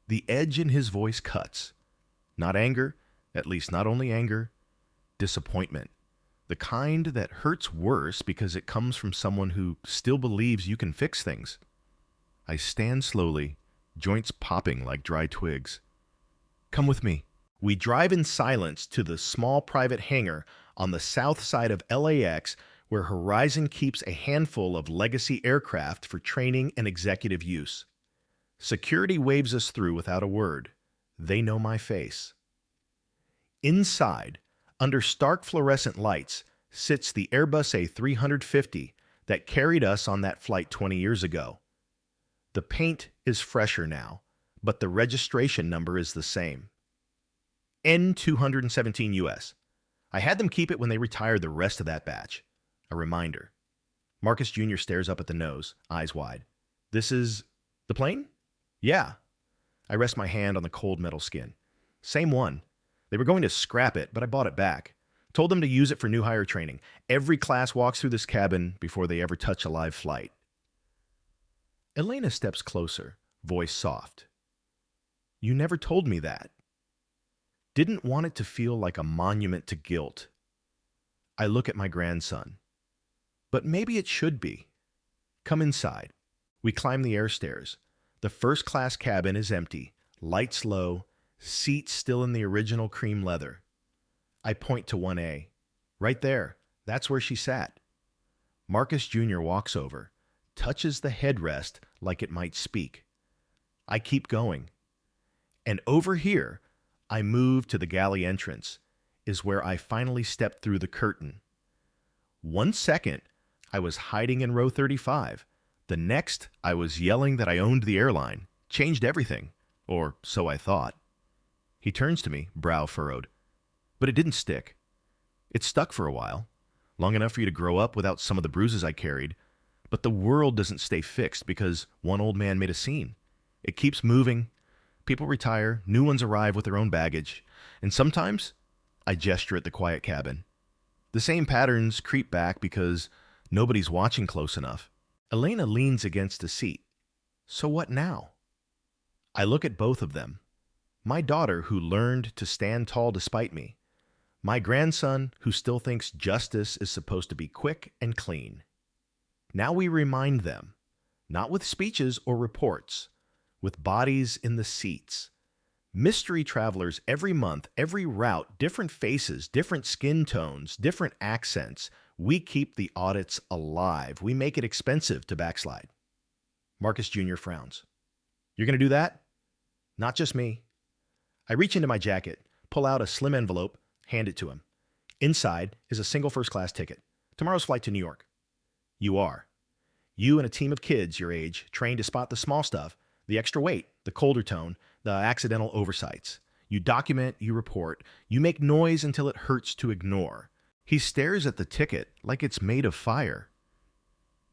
The edge in his voice cuts. Not anger, at least not only anger, disappointment. The kind that hurts worse because it comes from someone who still believes you can fix things. I stand slowly, joints popping like dry twigs. "Come with me." We drive in silence to the small private hangar on the south side of LAX where Horizon keeps a handful of legacy aircraft for training and executive use. Security waves us through without a word. They know my face. Inside, under stark fluorescent lights, sits the Airbus A350 that carried us on that flight 20 years ago. The paint is fresher now, but the registration number is the same. N217 US. I had them keep it when they retired the rest of that batch. A reminder. Marcus Jr. stares up at the nose, eyes wide. "This is the plane?" "Yeah." I rest my hand on the cold metal skin. "Same one. They were going to scrap it, but I bought it back. Told them to use it for new hire training. Every class walks through this cabin before they ever touch a live flight." Elena steps closer, voice soft. "You never told me that." Didn't want it to feel like a monument to guilt. I look at my grandson. But maybe it should be. "Come inside." We climb the air stairs. The first-class cabin is empty, lights low, seats still in the original cream leather. I point to 1A. "Right there. That's where she sat." Marcus Jr. walks over, touches the headrest like it might speak. I keep going. And over here, I move to the galley entrance, is where I finally step through the curtain. 1 second, I was hiding in row 35. The next, I was yelling that I owned the airline. Changed everything, or so I thought. He turns to me, brow furrowed. But it didn't stick. It stuck for a while, long enough for you to grow up without some of the bruises I carried. But the world doesn't stay fixed because one old man made a scene. It keeps moving. People retire, new ones arrive with their own baggage, and sometimes I gesture at the quiet cabin. The same patterns creep back because nobody's watching close enough. Elena leans against a seat. So what now? I look at both of them. My daughter, who learned to stand tall despite me. My grandson, who still thinks justice is supposed to be quick and clean. Now we remind them, not with speeches or reports, with bodies in the seats. Mystery travelers every month, every route, different faces, different skin tones, different accents. We keep the audits alive. We make it expensive to backslide. Marcus Jr. frowns. You're going to do that? Not just me. I reach into my jacket, pull out a slim envelope, hand it to him. Inside is a single first-class ticket. Tomorrow's flight to New York. You are. You and a team of kids your age trained to spot the small stuff, the extra weight, the colder tone, the accidental oversights. You document, you report, you make noise until it hurts to ignore. He stares at the ticket like it's made of fire.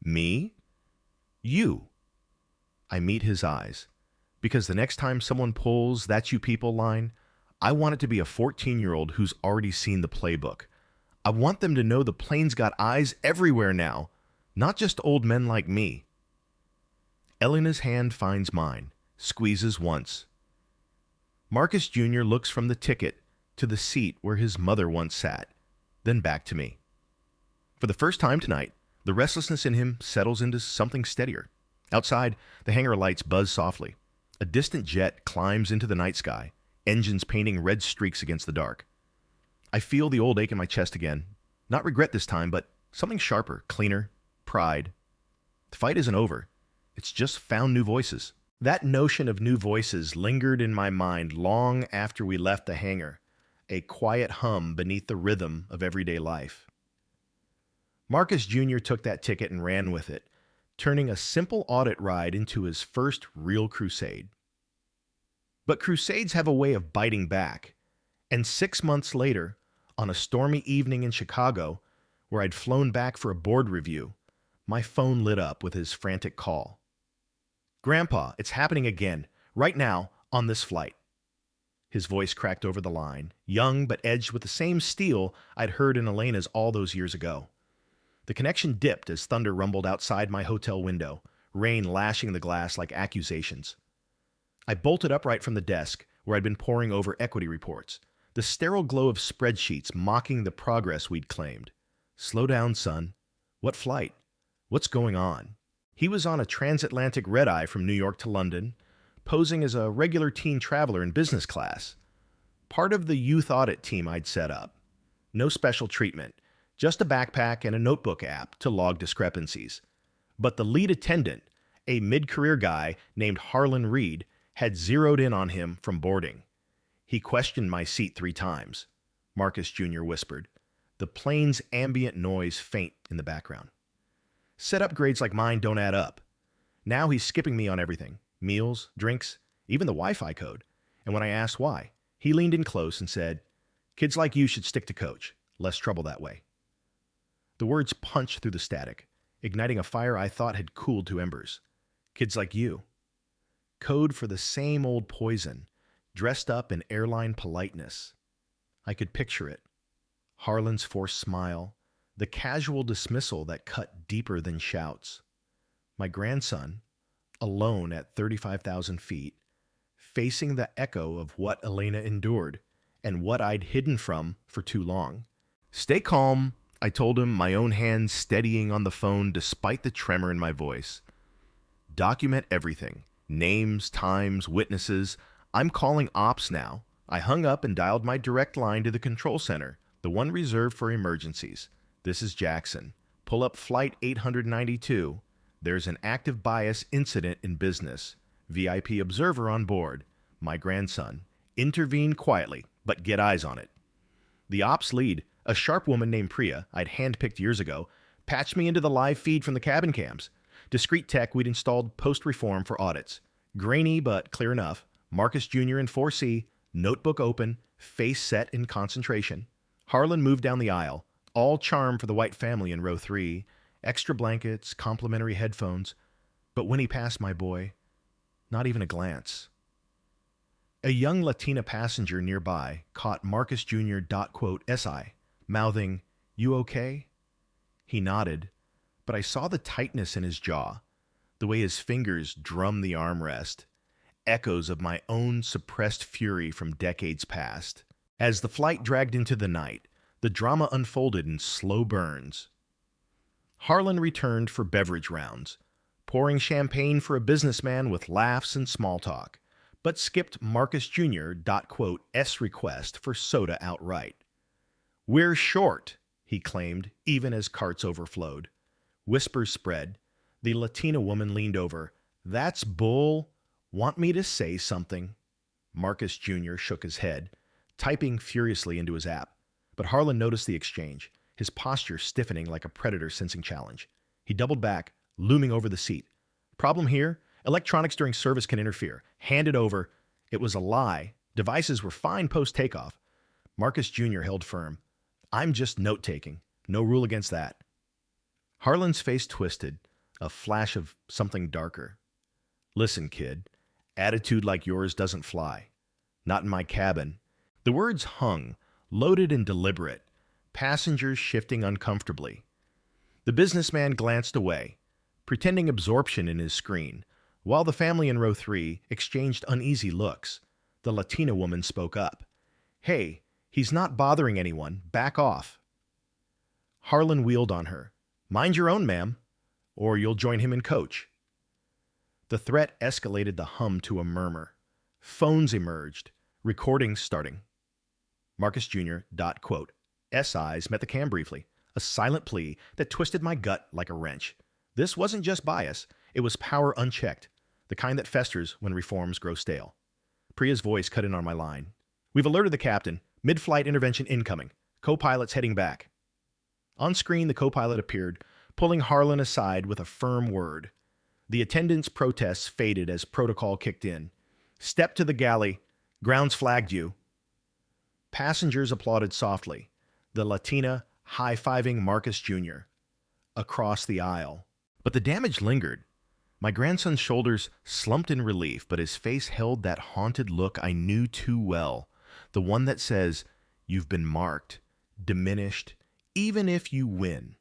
Me? You. I meet his eyes. Because the next time someone pulls "That's you people" line, I want it to be a 14-year-old who's already seen the playbook. I want them to know the plane's got eyes everywhere now, not just old men like me. Elena's hand finds mine, squeezes once. Marcus Jr. looks from the ticket to the seat where his mother once sat, then back to me. For the first time tonight, the restlessness in him settles into something steadier. Outside, the hangar lights buzz softly. A distant jet climbs into the night sky, engines painting red streaks against the dark. I feel the old ache in my chest again. Not regret this time, but something sharper, cleaner, pride. The fight isn't over. It's just found new voices. That notion of new voices lingered in my mind long after we left the hangar, a quiet hum beneath the rhythm of everyday life. Marcus Jr. took that ticket and ran with it, turning a simple audit ride into his first real crusade. But crusades have a way of biting back, and 6 months later, on a stormy evening in Chicago, where I'd flown back for a board review, my phone lit up with his frantic call. "Grandpa, it's happening again, right now, on this flight." His voice cracked over the line, young but edged with the same steel I'd heard in Elena's all those years ago. The connection dipped as thunder rumbled outside my hotel window, rain lashing the glass like accusations. I bolted upright from the desk where I'd been poring over equity reports, the sterile glow of spreadsheets mocking the progress we'd claimed. "Slow down, son. What flight? What's going on?" He was on a transatlantic red-eye from New York to London, posing as a regular teen traveler in business class. Part of the youth audit team I'd set up. No special treatment, just a backpack and a notebook app to log discrepancies. But the lead attendant, a mid-career guy named Harlan Reed, had zeroed in on him from boarding. He questioned my seat 3 times, Marcus Jr. whispered, the plane's ambient noise faint in the background. Setup grades like mine don't add up. Now he's skipping me on everything, meals, drinks, even the Wi-Fi code. And when I asked why, he leaned in close and said, "Kids like you should stick to coach. Less trouble that way." The words punched through the static, igniting a fire I thought had cooled to embers. Kids like you. Code for the same old poison, dressed up in airline politeness. I could picture it. Harlan's forced smile, the casual dismissal that cut deeper than shouts. My grandson, alone at 35,000 feet, facing the echo of what Elena endured and what I'd hidden from for too long. "Stay calm," I told him, my own hand steadying on the phone despite the tremor in my voice. "Document everything. Names, times, witnesses. I'm calling ops now." I hung up and dialed my direct line to the control center, the one reserved for emergencies. "This is Jackson. Pull up flight 892. There's an active bias incident in business. VIP observer on board. My grandson. Intervene quietly, but get eyes on it. The ops lead, a sharp woman named Priya I'd handpicked years ago, patched me into the live feed from the cabin cams. Discreet tech we'd installed post-reform for audits. Grainy but clear enough. Marcus Jr. in 4C, notebook open, face set in concentration. Harlan moved down the aisle, all charm for the white family in row 3, extra blankets, complimentary headphones. But when he passed my boy, not even a glance. A young Latina passenger nearby caught Marcus Jr. .SI, mouthing, "You okay?" He nodded, but I saw the tightness in his jaw, the way his fingers drummed the armrest, echoes of my own suppressed fury from decades past. As the flight dragged into the night, the drama unfolded in slow burns. Harlan returned for beverage rounds, pouring champagne for a businessman with laughs and small talk, but skipped Marcus Jr. S request for soda outright. "We're short," he claimed, even as carts overflowed. Whispers spread. The Latina woman leaned over. "That's bull. Want me to say something?" Marcus Jr. shook his head, typing furiously into his app. But Harlan noticed the exchange, his posture stiffening like a predator sensing challenge. He doubled back, looming over the seat. "Problem here? Electronics during service can interfere. Hand it over." It was a lie. Devices were fine post-takeoff. Marcus Jr. held firm. "I'm just note-taking. No rule against that." Harlan's face twisted, a flash of something darker. "Listen, kid, attitude like yours doesn't fly. Not in my cabin." The words hung, loaded and deliberate, passengers shifting uncomfortably. The businessman glanced away, pretending absorption in his screen, while the family in row 3 exchanged uneasy looks. The Latina woman spoke up. "Hey, he's not bothering anyone. Back off." Harlan wheeled on her. "Mind your own, ma'am, or you'll join him in coach." The threat escalated the hum to a murmur. Phones emerged, recordings starting. Marcus Jr. SIs met the cam briefly, a silent plea that twisted my gut like a wrench. This wasn't just bias, it was power unchecked, the kind that festers when reforms grow stale. Priya's voice cut in on my line. "We've alerted the captain. Mid-flight intervention incoming. Co-pilot's heading back." On screen, the co-pilot appeared, pulling Harlan aside with a firm word. The attendant's protests faded as protocol kicked in. "Step to the galley. Ground's flagged you." Passengers applauded softly, the Latina high-fiving Marcus Jr. across the aisle. But the damage lingered. My grandson's shoulders slumped in relief, but his face held that haunted look I knew too well, the one that says, "You've been marked, diminished, even if you win."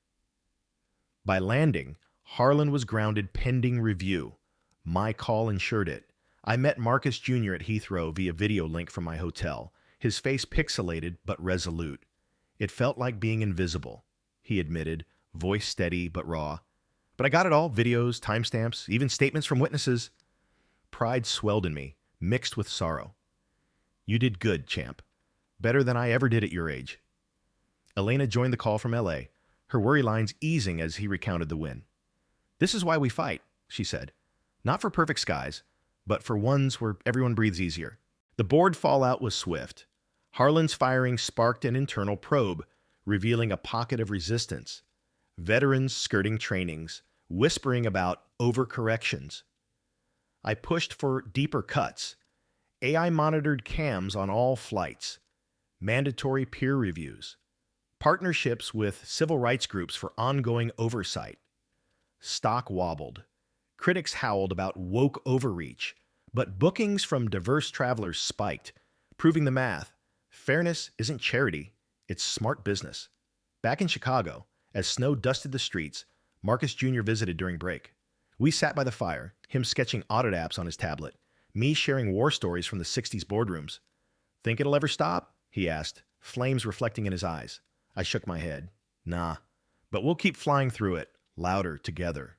By landing, Harlan was grounded pending review. My call ensured it. I met Marcus Jr. at Heathrow via video link from my hotel, his face pixelated but resolute. It felt like being invisible, he admitted, voice steady but raw. But I got it all, videos, timestamps, even statements from witnesses. Pride swelled in me, mixed with sorrow. "You did good, champ. Better than I ever did at your age." Elena joined the call from LA, her worry lines easing as he recounted the win. "This is why we fight," she said. "Not for perfect skies, but for ones where everyone breathes easier." The board fallout was swift. Harlan's firing sparked an internal probe, revealing a pocket of resistance. Veterans skirting trainings, whispering about overcorrections. I pushed for deeper cuts, AI-monitored cams on all flights, mandatory peer reviews, partnerships with civil rights groups for ongoing oversight. Stock wobbled. Critics howled about woke overreach, but bookings from diverse travelers spiked, proving the math. Fairness isn't charity, it's smart business. Back in Chicago, as snow dusted the streets, Marcus Jr. visited during break. We sat by the fire, him sketching audit apps on his tablet, me sharing war stories from the 60s boardrooms. "Think it'll ever stop?" he asked, flames reflecting in his eyes. I shook my head. "Nah, but we'll keep flying through it, louder together."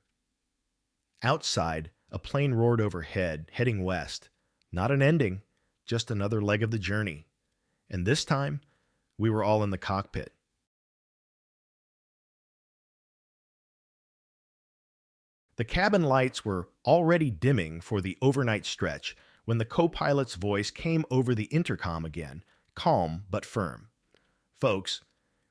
Outside, a plane roared overhead, heading west. Not an ending, just another leg of the journey. And this time, we were all in the cockpit. The cabin lights were already dimming for the overnight stretch when the co-pilot's voice came over the intercom again, calm but firm. "Folks,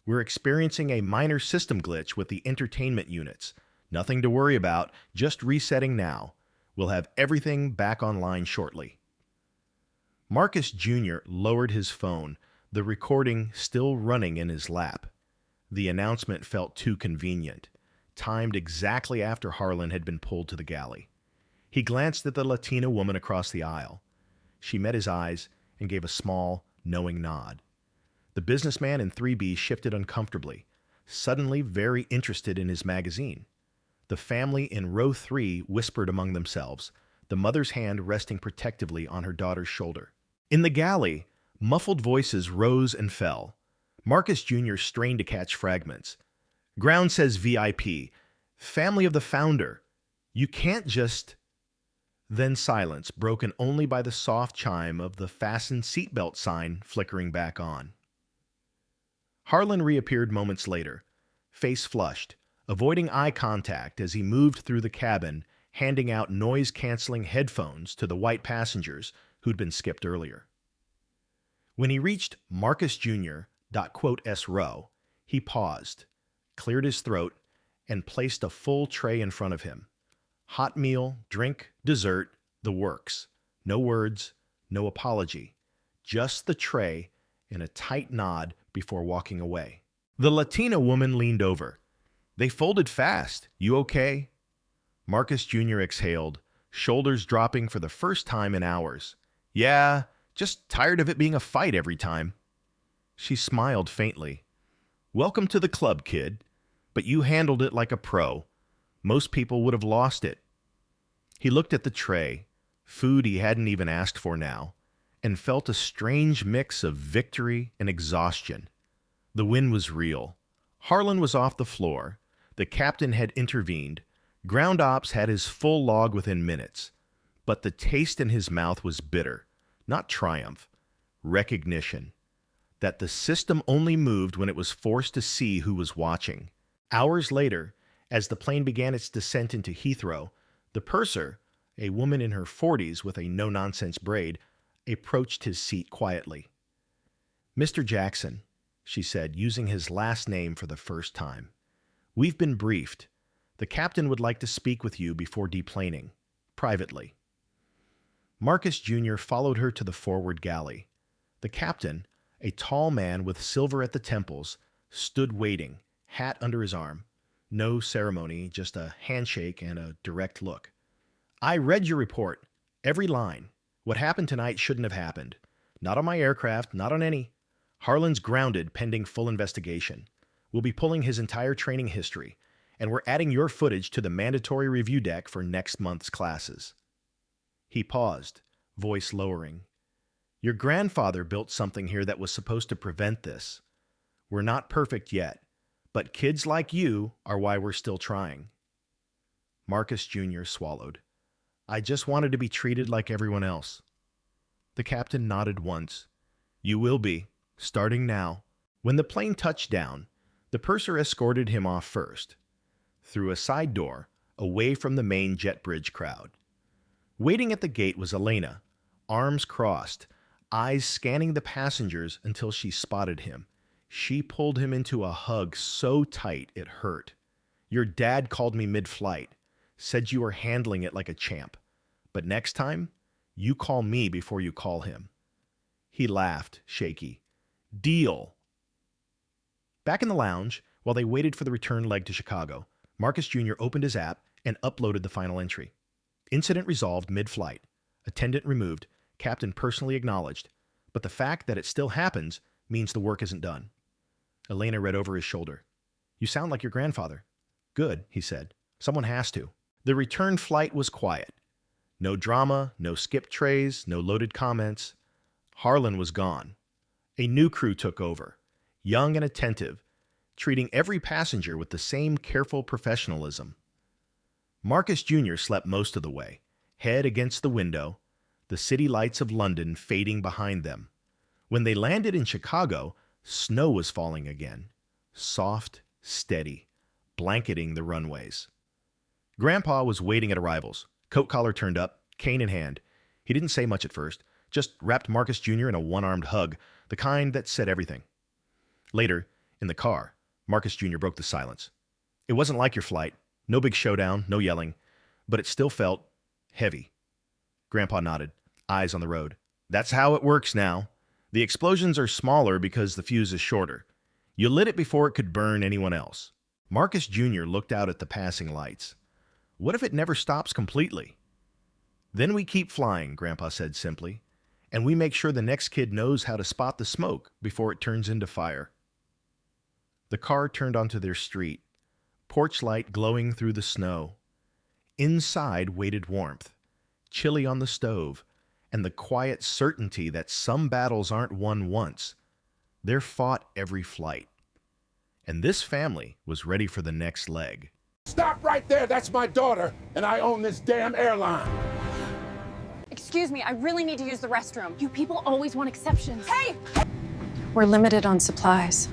we're experiencing a minor system glitch with the entertainment units. Nothing to worry about, just resetting now. We'll have everything back online shortly." Marcus Jr. lowered his phone, the recording still running in his lap. The announcement felt too convenient, timed exactly after Harlan had been pulled to the galley. He glanced at the Latina woman across the aisle. She met his eyes and gave a small, knowing nod. The businessman in 3B shifted uncomfortably, suddenly very interested in his magazine. The family in row 3 whispered among themselves, the mother's hand resting protectively on her daughter's shoulder. In the galley, muffled voices rose and fell. Marcus Jr. strained to catch fragments. "Ground says VIP. Family of the founder. You can't just..." Then silence, broken only by the soft chime of the fasten seatbelt sign flickering back on. Harlan reappeared moments later, face flushed, avoiding eye contact as he moved through the cabin, handing out noise-canceling headphones to the white passengers who'd been skipped earlier. When he reached Marcus Jr. .S row, he paused, cleared his throat, and placed a full tray in front of him. Hot meal, drink, dessert, the works. No words, no apology. Just the tray and a tight nod before walking away. The Latina woman leaned over. "They folded fast. You okay?" Marcus Jr. exhaled, shoulders dropping for the first time in hours. "Yeah, just tired of it being a fight every time." She smiled faintly. "Welcome to the club, kid. But you handled it like a pro. Most people would have lost it." He looked at the tray, food he hadn't even asked for now, and felt a strange mix of victory and exhaustion. The win was real. Harlan was off the floor. The captain had intervened. Ground Ops had his full log within minutes. But the taste in his mouth was bitter, not triumph, recognition. That the system only moved when it was forced to see who was watching. Hours later, as the plane began its descent into Heathrow, the purser, a woman in her 40s with a no-nonsense braid, approached his seat quietly. "Mr. Jackson," she said, using his last name for the first time. "We've been briefed. The captain would like to speak with you before deplaning, privately." Marcus Jr. followed her to the forward galley. The captain, a tall man with silver at the temples, stood waiting, hat under his arm. No ceremony, just a handshake and a direct look. "I read your report. Every line. What happened tonight shouldn't have happened. Not on my aircraft, not on any. Harlan's grounded pending full investigation. We'll be pulling his entire training history, and we're adding your footage to the mandatory review deck for next month's classes." He paused, voice lowering. "Your grandfather built something here that was supposed to prevent this. We're not perfect yet, but kids like you are why we're still trying." Marcus Jr. swallowed. "I just wanted to be treated like everyone else." The captain nodded once. "You will be, starting now." When the plane touched down, the purser escorted him off first, through a side door, away from the main jet bridge crowd. Waiting at the gate was Elena, arms crossed, eyes scanning the passengers until she spotted him. She pulled him into a hug so tight it hurt. "Your dad called me mid-flight, said you were handling it like a champ. But next time, you call me before you call him." He laughed, shaky. "Deal." Back in the lounge, while they waited for the return leg to Chicago, Marcus Jr. opened his app and uploaded the final entry. Incident resolved mid-flight. Attendant removed. Captain personally acknowledged. But the fact that it still happens means the work isn't done. Elena read over his shoulder. "You sound like your grandfather." "Good," he said. "Someone has to." The return flight was quiet. No drama, no skip trays, no loaded comments. Harlan was gone. A new crew took over, young and attentive, treating every passenger with the same careful professionalism. Marcus Jr. slept most of the way, head against the window, the city lights of London fading behind them. When they landed in Chicago, snow was falling again, soft, steady, blanketing the runways. Grandpa was waiting at arrivals, coat collar turned up, cane in hand. He didn't say much at first, just wrapped Marcus Jr. in a one-armed hug, the kind that said everything. Later, in the car, Marcus Jr. broke the silence. It wasn't like your flight, no big showdown, no yelling, but it still felt heavy. Grandpa nodded, eyes on the road. That's how it works now. The explosions are smaller because the fuse is shorter. You lit it before it could burn anyone else. Marcus Jr. looked out at the passing lights. What if it never stops completely? Then we keep flying, Grandpa said simply, and we make sure the next kid knows how to spot the smoke before it turns into fire. The car turned onto their street, porch light glowing through the snow. Inside waited warmth, chili on the stove, and the quiet certainty that some battles aren't won once. They're fought every flight. And this family was ready for the next leg. Stop right there. That's my daughter, and I own this damn airline. Excuse me, I really need to use the restroom. You people always want exceptions. Hey! We're limited on supplies.